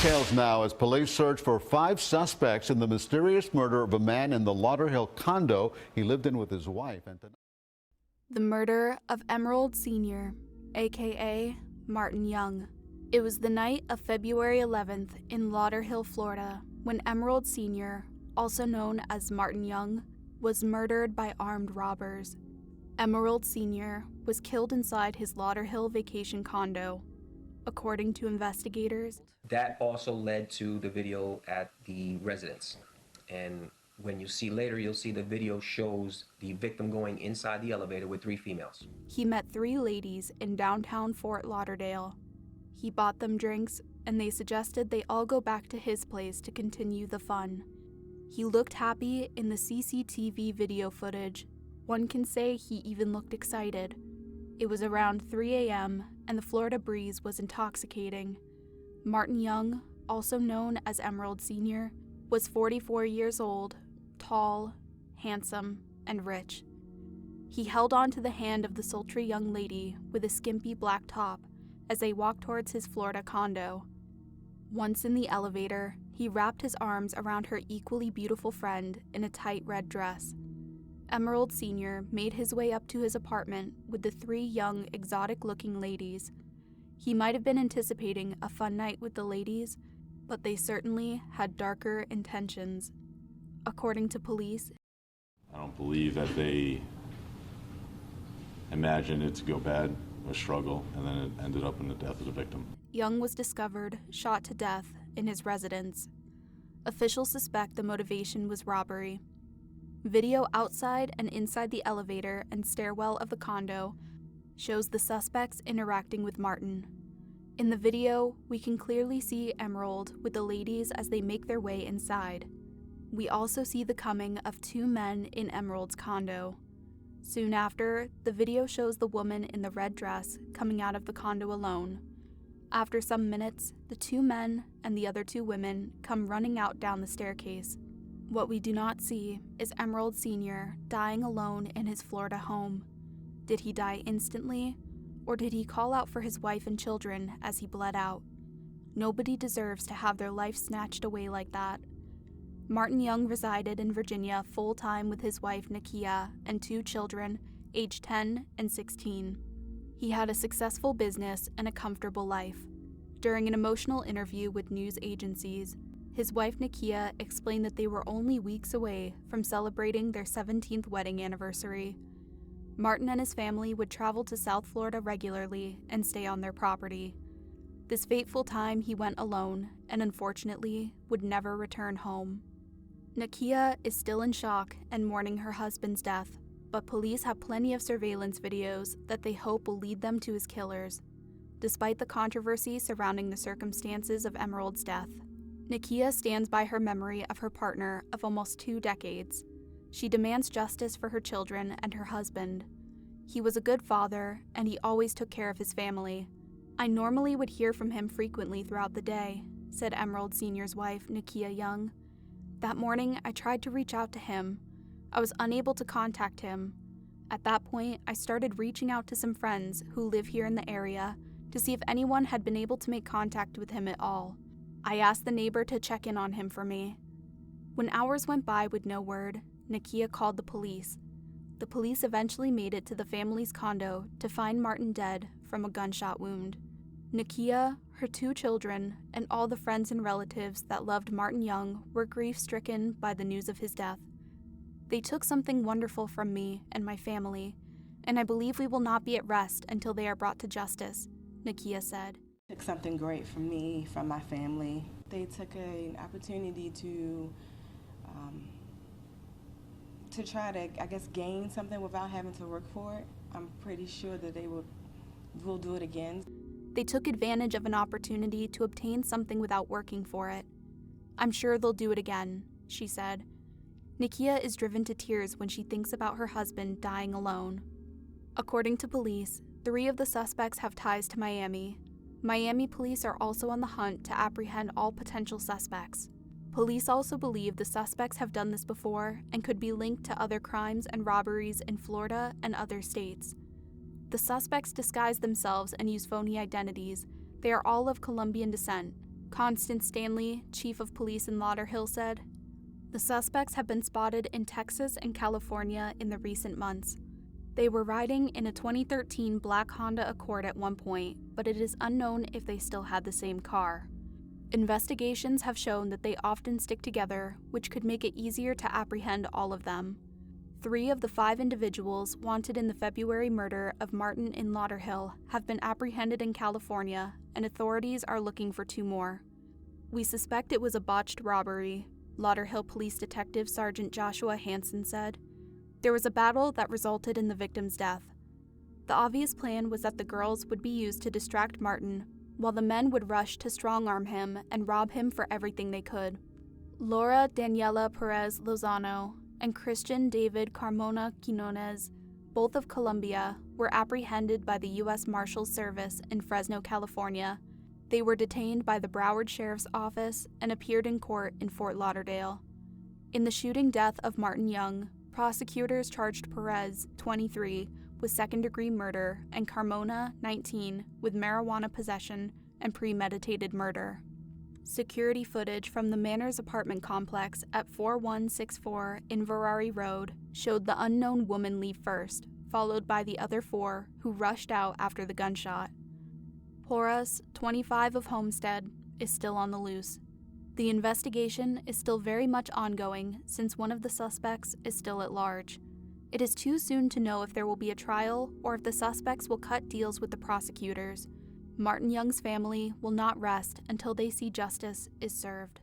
Details now as police search for 5 suspects in the mysterious murder of a man in the Lauderhill condo he lived in with his wife. The murder of Emerald Sr., aka Martin Young. It was the night of February 11th in Lauderhill, Florida, when Emerald Sr., also known as Martin Young, was murdered by armed robbers. Emerald Sr. was killed inside his Lauderhill vacation condo. According to investigators, that also led to the video at the residence. And when you see later, you'll see the video shows the victim going inside the elevator with 3 females. He met 3 ladies in downtown Fort Lauderdale. He bought them drinks, and they suggested they all go back to his place to continue the fun. He looked happy in the CCTV video footage. One can say he even looked excited. It was around 3 a.m., and the Florida breeze was intoxicating. Martin Young, also known as Emerald Sr., was 44 years old, tall, handsome, and rich. He held on to the hand of the sultry young lady with a skimpy black top as they walked towards his Florida condo. Once in the elevator, he wrapped his arms around her equally beautiful friend in a tight red dress. Emerald Sr. made his way up to his apartment with the 3 young, exotic-looking ladies. He might have been anticipating a fun night with the ladies, but they certainly had darker intentions. According to police, I don't believe that they imagined it to go bad or struggle, and then it ended up in the death of the victim. Young was discovered shot to death in his residence. Officials suspect the motivation was robbery. Video outside and inside the elevator and stairwell of the condo shows the suspects interacting with Martin. In the video, we can clearly see Emerald with the ladies as they make their way inside. We also see the coming of 2 men in Emerald's condo. Soon after, the video shows the woman in the red dress coming out of the condo alone. After some minutes, the 2 men and the other 2 women come running out down the staircase. What we do not see is Emerald Sr. dying alone in his Florida home. Did he die instantly, or did he call out for his wife and children as he bled out? Nobody deserves to have their life snatched away like that. Martin Young resided in Virginia full-time with his wife Nakeeha and 2 children, aged 10 and 16. He had a successful business and a comfortable life. During an emotional interview with news agencies, his wife Nakeeha explained that they were only weeks away from celebrating their 17th wedding anniversary. Martin and his family would travel to South Florida regularly and stay on their property. This fateful time he went alone and unfortunately would never return home. Nakeeha is still in shock and mourning her husband's death, but police have plenty of surveillance videos that they hope will lead them to his killers. Despite the controversy surrounding the circumstances of Emerald's death, Nakeeha stands by her memory of her partner of almost 2 decades. She demands justice for her children and her husband. He was a good father, and he always took care of his family. I normally would hear from him frequently throughout the day, said Emerald Sr.'s wife, Nakeeha Young. That morning, I tried to reach out to him. I was unable to contact him. At that point, I started reaching out to some friends who live here in the area to see if anyone had been able to make contact with him at all. I asked the neighbor to check in on him for me. When hours went by with no word, Nakeeha called the police. The police eventually made it to the family's condo to find Martin dead from a gunshot wound. Nakeeha, her 2 children, and all the friends and relatives that loved Martin Young were grief-stricken by the news of his death. They took something wonderful from me and my family, and I believe we will not be at rest until they are brought to justice, Nakeeha said. Took something great from me, from my family. They took an opportunity to try to, I guess, gain something without having to work for it. I'm pretty sure that they will do it again. They took advantage of an opportunity to obtain something without working for it. I'm sure they'll do it again, she said. Nakeeha is driven to tears when she thinks about her husband dying alone. According to police, 3 of the suspects have ties to Miami. Miami police are also on the hunt to apprehend all potential suspects. Police also believe the suspects have done this before and could be linked to other crimes and robberies in Florida and other states. The suspects disguise themselves and use phony identities. They are all of Colombian descent. Constance Stanley, chief of police in Lauderhill, said, "The suspects have been spotted in Texas and California in the recent months. They were riding in a 2013 black Honda Accord at one point, but it is unknown if they still had the same car. Investigations have shown that they often stick together, which could make it easier to apprehend all of them. 3 of the 5 individuals wanted in the February murder of Martin in Lauderhill have been apprehended in California, and authorities are looking for 2 more. We suspect it was a botched robbery," Lauderhill Police Detective Sergeant Joshua Hansen said. "There was a battle that resulted in the victim's death. The obvious plan was that the girls would be used to distract Martin, while the men would rush to strong-arm him and rob him for everything they could." Laura Daniela Perez Lozano and Christian David Carmona Quinones, both of Colombia, were apprehended by the U.S. Marshals Service in Fresno, California. They were detained by the Broward Sheriff's Office and appeared in court in Fort Lauderdale. In the shooting death of Martin Young, prosecutors charged Perez, 23, with second-degree murder and Carmona, 19, with marijuana possession and premeditated murder. Security footage from the Manors apartment complex at 4164 Inverrary Road showed the unknown woman leave first, followed by the other 4 who rushed out after the gunshot. Porras, 25 of Homestead, is still on the loose. The investigation is still very much ongoing since one of the suspects is still at large. It is too soon to know if there will be a trial or if the suspects will cut deals with the prosecutors. Martin Young's family will not rest until they see justice is served.